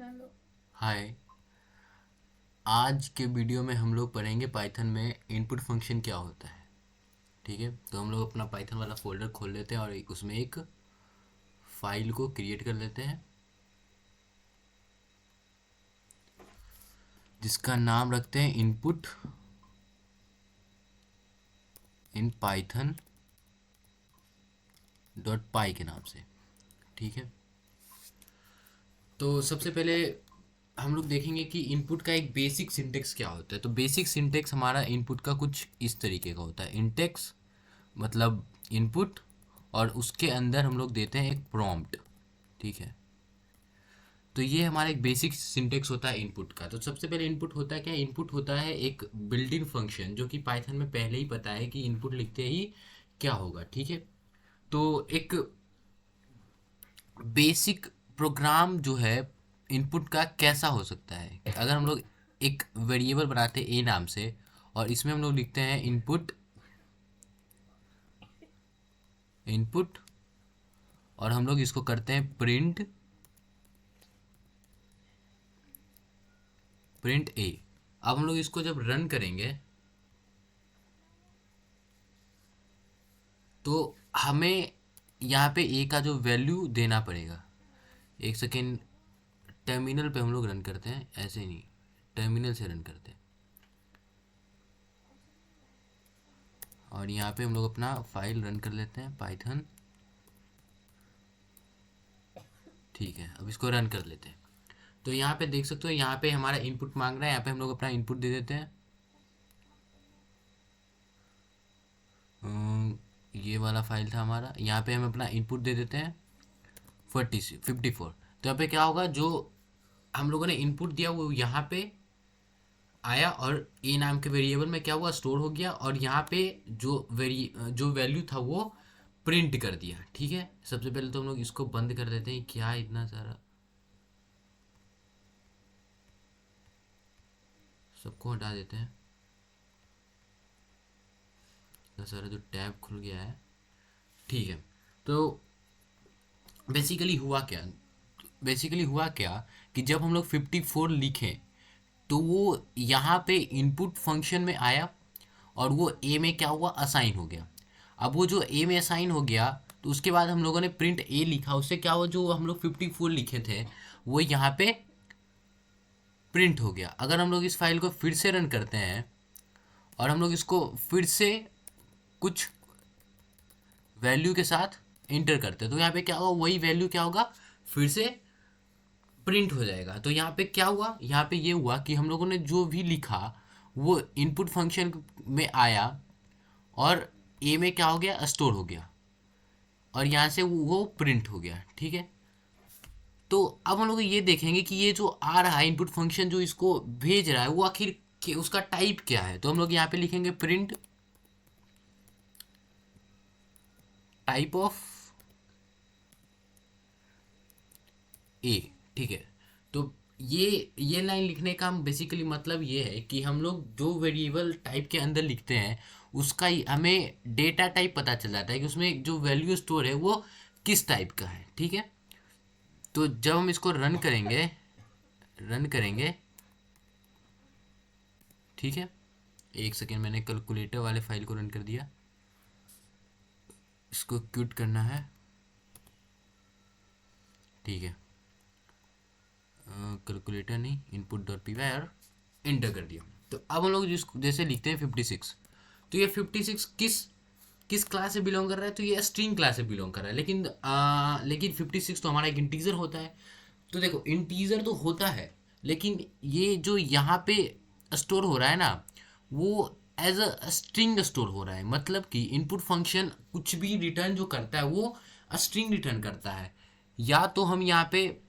Hello. हाय। आज के video में हम लोग पढ़ेंगे पाइथन में इनपुट फंक्शन क्या होता है। ठीक है, तो हम लोग अपना पाइथन वाला फोल्डर खोल लेते हैं और उसमें एक फाइल को क्रिएट कर लेते हैं जिसका नाम रखते हैं इनपुट इन पाइथन डॉट पाई के नाम से। ठीक है, तो सबसे पहले हम लोग देखेंगे कि इनपुट का एक बेसिक सिंटेक्स क्या होता है। तो बेसिक सिंटेक्स हमारा इनपुट का कुछ इस तरीके का होता है। इंटेक्स मतलब इनपुट, और उसके अंदर हम लोग देते हैं एक प्रॉम्प्ट। ठीक है, तो ये हमारा एक बेसिक सिंटेक्स होता है इनपुट का। तो सबसे पहले इनपुट होता है क्या? इनपुट होता है एक बिल्ट इन फंक्शन, जो कि पाइथन में पहले ही पता है कि इनपुट लिखते ही क्या होगा। ठीक है, तो एक बेसिक प्रोग्राम जो है इनपुट का कैसा हो सकता है, अगर हम लोग एक वेरिएबल बनाते हैं ए नाम से, और इसमें हम लोग लिखते हैं इनपुट इनपुट, और हम लोग इसको करते हैं प्रिंट प्रिंट ए। अब हम लोग इसको जब रन करेंगे तो हमें यहाँ पे ए का जो वैल्यू देना पड़ेगा। एक सेकेंड, टर्मिनल पे हम लोग रन करते हैं, ऐसे नहीं, टर्मिनल से रन करते हैं। और यहाँ पे हम लोग अपना फाइल रन कर लेते हैं पाइथन। ठीक है, अब इसको रन कर लेते हैं। तो यहाँ पे देख सकते हो, यहाँ पे हमारा इनपुट मांग रहा है। यहाँ पे हम लोग अपना इनपुट दे देते हैं। ये वाला फाइल था हमारा, यहाँ पे हम अपना इनपुट दे देते हैं 54। तो यहाँ पे क्या होगा, जो हम लोगों ने इनपुट दिया वो यहाँ पे आया, और ए नाम के वेरिएबल में क्या हुआ, स्टोर हो गया, और यहाँ पे जो वैल्यू था वो प्रिंट कर दिया। ठीक है, सबसे पहले तो हम लोग इसको बंद कर देते हैं। क्या इतना सारा, सबको हटा देते हैं। इतना सारा जो टैब खुल गया है। ठीक है, तो बेसिकली हुआ क्या कि जब हम लोग 54 लिखें तो वो यहाँ पे इनपुट फंक्शन में आया, और वो ए में क्या हुआ, असाइन हो गया। अब वो जो ए में असाइन हो गया, तो उसके बाद हम लोगों ने प्रिंट ए लिखा, उससे क्या हुआ, जो हम लोग 54 लिखे थे वो यहाँ पे प्रिंट हो गया। अगर हम लोग इस फाइल को फिर से रन करते हैं और हम लोग इसको फिर से कुछ वैल्यू के साथ इंटर करते हैं, तो यहाँ पे क्या होगा, वही वैल्यू क्या होगा, फिर से प्रिंट हो जाएगा। तो यहाँ पे क्या हुआ, यहाँ पे ये हुआ कि हम लोगों ने जो भी लिखा वो इनपुट फंक्शन में आया, और ए में क्या हो गया, स्टोर हो गया, और यहाँ से वो प्रिंट हो गया। ठीक है, तो अब हम लोग ये देखेंगे कि ये जो आ रहा है इनपुट फंक्शन जो इसको भेज रहा है, वो आखिर उसका टाइप क्या है। तो हम लोग यहाँ पे लिखेंगे प्रिंट टाइप ऑफ ए। ठीक है, तो ये लाइन लिखने का हम बेसिकली मतलब ये है कि हम लोग जो वेरिएबल टाइप के अंदर लिखते हैं उसका हमें डेटा टाइप पता चल जाता है कि उसमें जो वैल्यू स्टोर है वो किस टाइप का है। ठीक है, तो जब हम इसको रन करेंगे। ठीक है, एक सेकेंड, मैंने कैलकुलेटर वाले फाइल को रन कर दिया, इसको क्विट करना है। ठीक है, कैलकुलेटर नहीं, इनपुट डॉट पी वाई, और इंटर कर दिया। तो अब हम लोग जैसे लिखते हैं 56, तो ये 56 किस किस क्लास से बिलोंग कर रहा है, तो ये स्ट्रिंग क्लास से बिलोंग कर रहा है। लेकिन 56 तो हमारा एक इंटीजर होता है। तो देखो, इंटीजर तो होता है, लेकिन ये जो यहाँ पे स्टोर हो रहा है ना, वो एज अ स्ट्रिंग स्टोर हो रहा है। मतलब कि इनपुट फंक्शन कुछ भी रिटर्न जो करता है वो स्ट्रिंग रिटर्न करता है। या तो हम यहाँ पे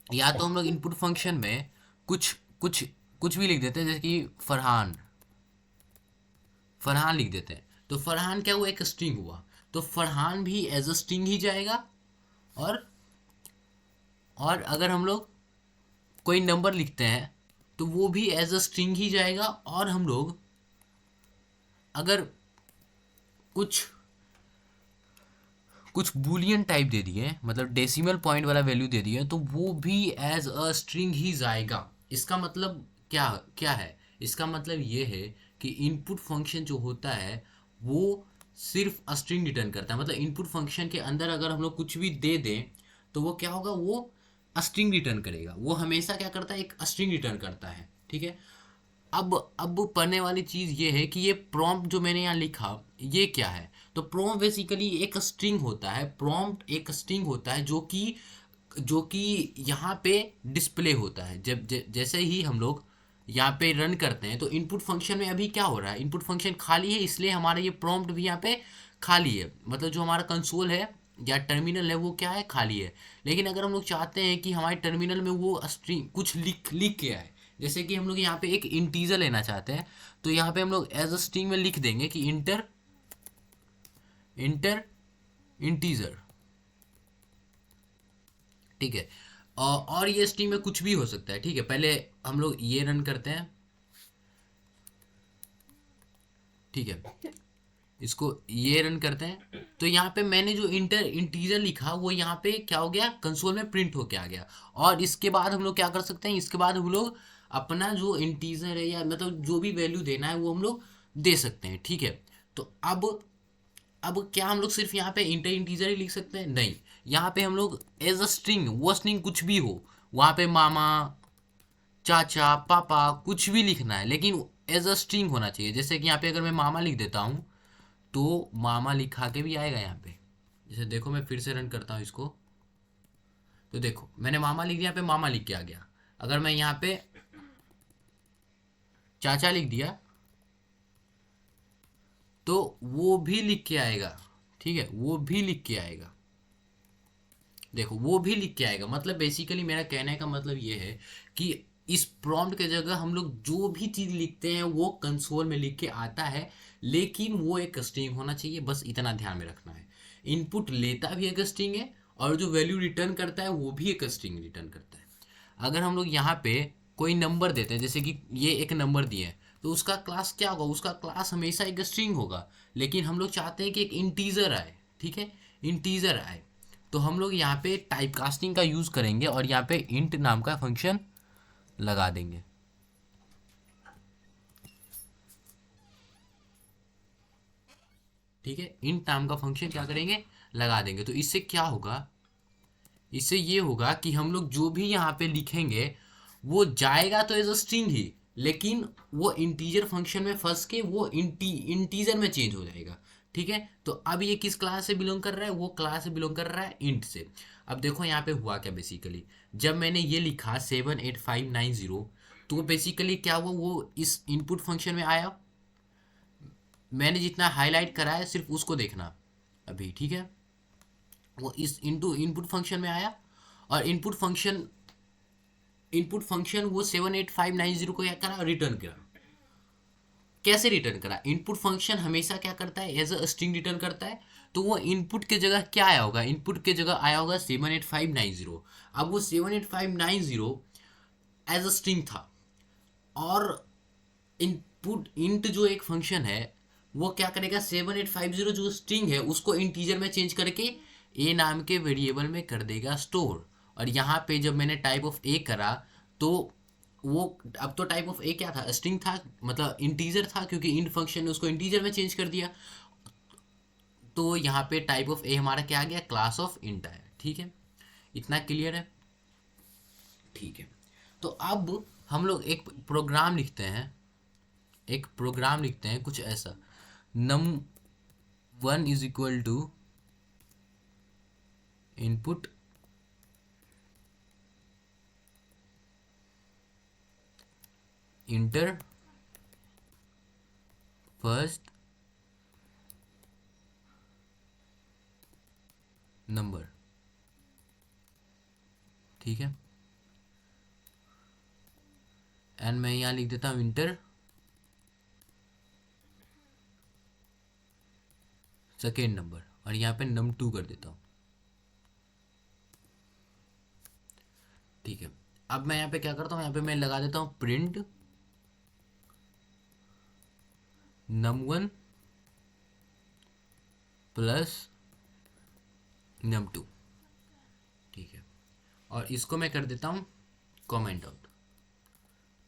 या तो हम लोग इनपुट फंक्शन में कुछ कुछ कुछ भी लिख देते हैं, जैसे कि फरहान फरहान लिख देते हैं। तो फरहान क्या हुआ, एक स्ट्रिंग हुआ, तो फरहान भी एज अ स्ट्रिंग ही जाएगा। और और अगर हम लोग कोई नंबर लिखते हैं तो वो भी एज अ स्ट्रिंग ही जाएगा। और हम लोग अगर कुछ कुछ बूलियन टाइप दे दिए, मतलब डेसिमल पॉइंट वाला वैल्यू दे दिए, तो वो भी एज अ स्ट्रिंग ही जाएगा। इसका मतलब क्या क्या है? इसका मतलब ये है कि इनपुट फंक्शन जो होता है वो सिर्फ स्ट्रिंग रिटर्न करता है। मतलब इनपुट फंक्शन के अंदर अगर हम लोग कुछ भी दे दें तो वो क्या होगा, वो स्ट्रिंग रिटर्न करेगा। वो हमेशा क्या करता है, एक स्ट्रिंग रिटर्न करता है। ठीक है। अब पढ़ने वाली चीज़ ये है कि ये प्रॉम्प्ट जो मैंने यहाँ लिखा ये क्या है। तो प्रॉम्प्ट बेसिकली एक स्ट्रिंग होता है। प्रॉम्प्ट एक स्ट्रिंग होता है जो कि यहाँ पे डिस्प्ले होता है। जैसे ही हम लोग यहाँ पे रन करते हैं तो इनपुट फंक्शन में अभी क्या हो रहा है, इनपुट फंक्शन खाली है, इसलिए हमारा ये प्रॉम्प्ट भी यहाँ पे खाली है। मतलब जो हमारा कंसोल है या टर्मिनल है वो क्या है, खाली है। लेकिन अगर हम लोग चाहते हैं कि हमारे टर्मिनल में वो स्ट्रिंग कुछ लिख लिख के आए, जैसे कि हम लोग यहाँ पे एक इंटीजर लेना चाहते हैं, तो यहाँ पे हम लोग एज अ स्ट्रिंग में लिख देंगे कि इंटर इंटर इंटीजर। ठीक है। और ये स्ट्रिंग में कुछ भी हो सकता है। ठीक है, पहले हम लोग ये रन करते हैं। ठीक है, इसको ये रन करते हैं। तो यहाँ पे मैंने जो इंटीजर लिखा वो यहाँ पे क्या हो गया, कंसोल में प्रिंट होके आ गया। और इसके बाद हम लोग क्या कर सकते हैं, इसके बाद हम लोग अपना जो इंटीजर है या मतलब जो भी वैल्यू देना है वो हम लोग दे सकते हैं। ठीक है। तो अब क्या हम लोग सिर्फ यहाँ पे इंटीजर ही लिख सकते हैं? नहीं, यहाँ पे हम लोग एज अ स्ट्रिंग, वो स्ट्रिंग कुछ भी हो, वहाँ पे मामा, चाचा, पापा कुछ भी लिखना है, लेकिन एज अ स्ट्रिंग होना चाहिए। जैसे कि यहाँ पे अगर मैं मामा लिख देता हूँ तो मामा लिखा के भी आएगा यहाँ पे। जैसे देखो मैं फिर से रन करता हूँ इसको, तो देखो मैंने मामा लिख दिया, यहाँ पे मामा लिख के आ गया। अगर मैं यहाँ पे चाचा लिख दिया तो वो भी लिख के आएगा। ठीक है, वो भी लिख के आएगा। देखो वो भी लिख के आएगा। मतलब बेसिकली मेरा कहने का मतलब ये है कि इस प्रॉम्प्ट के जगह हम लोग जो भी चीज़ लिखते हैं वो कंसोल में लिख के आता है, लेकिन वो एक स्ट्रिंग होना चाहिए। बस इतना ध्यान में रखना है। इनपुट लेता भी एक स्ट्रिंग है और जो वैल्यू रिटर्न करता है वो भी एक स्ट्रिंग रिटर्न करता है। अगर हम लोग यहाँ पे कोई नंबर देते हैं, जैसे कि ये एक नंबर दिए हैं, तो उसका क्लास क्या होगा, उसका क्लास हमेशा एक स्ट्रिंग होगा। लेकिन हम लोग चाहते हैं कि एक इंटीजर आए। ठीक है, इंटीजर आए, तो हम लोग यहाँ पे टाइप कास्टिंग का यूज़ करेंगे और यहाँ पे इंट नाम का फंक्शन लगा देंगे। ठीक है, इंट नाम का फंक्शन क्या करेंगे, लगा देंगे। तो इससे क्या होगा, इससे ये होगा कि हम लोग जो भी यहाँ पे लिखेंगे वो जाएगा तो एज अ स्ट्रिंग ही, लेकिन वो इंटीजर फंक्शन में फंस के वो इंटीजर में चेंज हो जाएगा। ठीक है। तो अब ये किस क्लास से बिलोंग कर रहा है, वो क्लास से बिलोंग कर रहा है इंट से। अब देखो यहाँ पे हुआ क्या, बेसिकली जब मैंने ये लिखा 78590, तो बेसिकली क्या हुआ, वो इस इनपुट फंक्शन में आया। मैंने जितना हाईलाइट करा है सिर्फ उसको देखना अभी। ठीक है, वो इस इनपुट फंक्शन में आया और इनपुट फंक्शन वो 78590 को क्या करा, रिटर्न करा। कैसे रिटर्न करा, इनपुट फंक्शन हमेशा क्या करता है, एज अ स्ट्रिंग रिटर्न करता है। तो वो इनपुट के जगह क्या आया होगा, इनपुट के जगह आया होगा 78590। अब वो 78590 एज अ स्ट्रिंग था, और इनपुट इंट जो एक फंक्शन है वो क्या करेगा, 7850 जो स्ट्रिंग है उसको इंटीजर में चेंज करके ए नाम के वेरिएबल में कर देगा स्टोर। और यहाँ पे जब मैंने टाइप ऑफ ए करा तो वो, अब तो टाइप ऑफ ए क्या था, स्ट्रिंग था, मतलब इंटीजर था, क्योंकि इंट फंक्शन ने उसको इंटीजर में चेंज कर दिया। तो यहाँ पे टाइप ऑफ ए हमारा क्या आ गया, क्लास ऑफ इंट आया। ठीक है, इतना क्लियर है? ठीक है। तो अब हम लोग एक प्रोग्राम लिखते हैं, कुछ ऐसा, num1 is equal to input enter first number. ठीक है, एंड मैं यहाँ लिख देता हूँ इंटर सेकेंड नंबर, और यहाँ पे num2 कर देता हूँ। ठीक है, अब मैं यहाँ पे क्या करता हूँ, यहाँ पे मैं लगा देता हूँ प्रिंट num1 प्लस num2, ठीक है। और इसको मैं कर देता हूँ कमेंट आउट,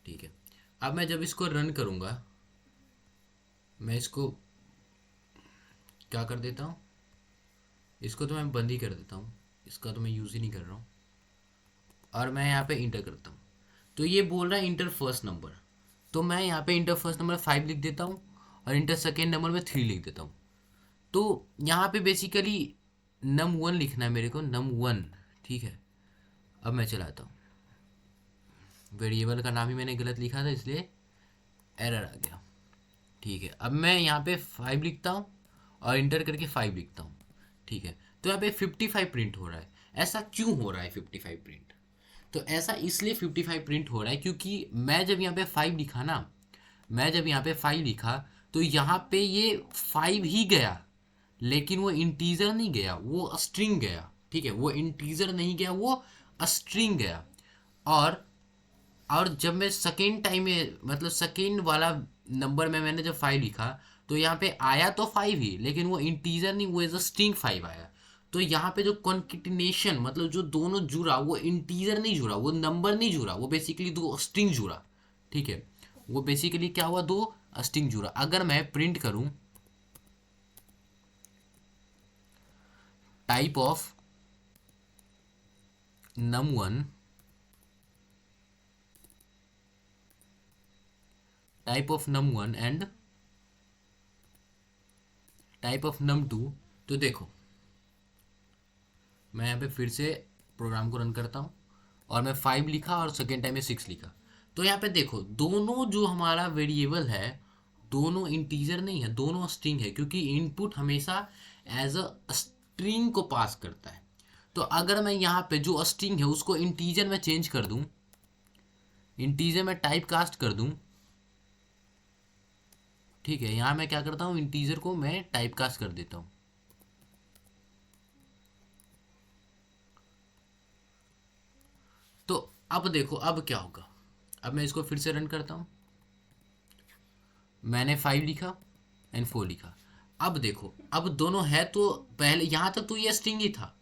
ठीक है। अब मैं जब इसको रन करूँगा, मैं इसको क्या कर देता हूँ, इसको तो मैं बंद ही कर देता हूँ, इसका तो मैं यूज़ ही नहीं कर रहा हूँ। और मैं यहाँ पे इंटर करता हूँ, तो ये बोल रहा है इंटर फर्स्ट नंबर, तो मैं यहाँ पे इंटर फर्स्ट नंबर 5 लिख देता हूँ और इंटर सेकेंड नंबर में 3 लिख देता हूँ। तो यहाँ पे बेसिकली num1 लिखना है मेरे को, num1, ठीक है। अब मैं चलाता हूँ, वेरिएबल का नाम ही मैंने गलत लिखा था इसलिए एरर आ गया, ठीक है। अब मैं यहाँ पे 5 लिखता हूँ और इंटर करके 5 लिखता हूँ, ठीक है। तो यहाँ पे 55 प्रिंट हो रहा है। ऐसा क्यों हो रहा है 55 प्रिंट? तो ऐसा इसलिए 55 प्रिंट हो रहा है क्योंकि मैं जब यहाँ पे 5 लिखा ना, मैं जब यहाँ पे 5 लिखा तो यहाँ पे ये 5 ही गया, लेकिन वो इंटीजर नहीं गया, वो स्ट्रिंग गया, ठीक है। वो इंटीजर नहीं गया, वो स्ट्रिंग गया। और और जब मैं सेकेंड टाइम में, मतलब सेकेंड वाला नंबर में मैंने जब 5 लिखा, तो यहाँ पे आया तो 5 ही, लेकिन वो इंटीजर नहीं, वो एज अ स्ट्रिंग 5 आया। तो यहाँ पे जो कॉन्केटिनेशन, मतलब जो दोनों जुड़ा, वो इंटीजर नहीं जुड़ा, वो नंबर नहीं जुड़ा, वो बेसिकली दो स्ट्रिंग जुड़ा, ठीक है। वो बेसिकली क्या हुआ, दो स्ट्रिंग जुड़ा। अगर मैं प्रिंट करूं type of num1, type of num1 and type of num2, तो देखो मैं यहाँ पे फिर से प्रोग्राम को रन करता हूँ और मैं 5 लिखा और सेकेंड टाइम में 6 लिखा। तो यहाँ पे देखो दोनों जो हमारा वेरिएबल है, दोनों इंटीजर नहीं है, दोनों स्ट्रिंग है, क्योंकि इनपुट हमेशा एज अ स्ट्रिंग को पास करता है। तो अगर मैं यहाँ पे जो स्ट्रिंग है उसको इंटीजर में चेंज कर दूँ, इंटीजर में टाइप कास्ट कर दूँ, ठीक है। यहाँ मैं क्या करता हूँ, इंटीजर को मैं टाइप कास्ट कर देता हूँ। तो अब देखो अब क्या होगा। अब मैं इसको फिर से रन करता हूँ, मैंने 5 लिखा एंड 4 लिखा। अब देखो अब दोनों है, तो पहले यहाँ तक तो ये स्ट्रिंग ही था,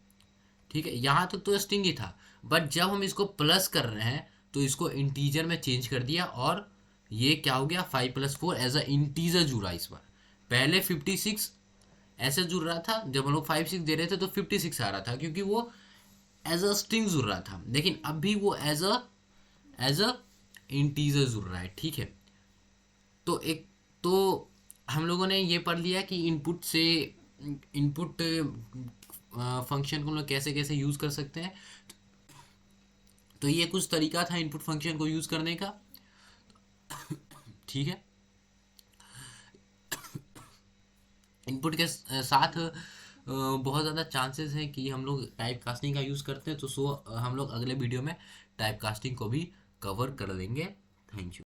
ठीक है, यहाँ तक तो स्ट्रिंग ही था। बट जब हम इसको प्लस कर रहे हैं तो इसको इंटीजर में चेंज कर दिया और ये क्या हो गया, 5+4 एज अ इंटीजर जुड़ा इस बार। पहले 56 ऐसे जुड़ रहा था, जब हम लोग 5 6 दे रहे थे तो 56 आ रहा था, क्योंकि वो एज अ स्ट्रिंग जुड़ रहा था। लेकिन अब भी वो एज अ इंटीजर जुड़ रहा है, ठीक है। तो एक तो हम लोगों ने ये पढ़ लिया कि इनपुट से, इनपुट फंक्शन को हम लोग कैसे कैसे यूज़ कर सकते हैं। तो ये कुछ तरीका था इनपुट फंक्शन को यूज़ करने का, ठीक है। इनपुट के साथ बहुत ज़्यादा चांसेस हैं कि हम लोग टाइप कास्टिंग का यूज़ करते हैं, तो हम लोग अगले वीडियो में टाइप कास्टिंग को भी कवर कर देंगे। Thank you.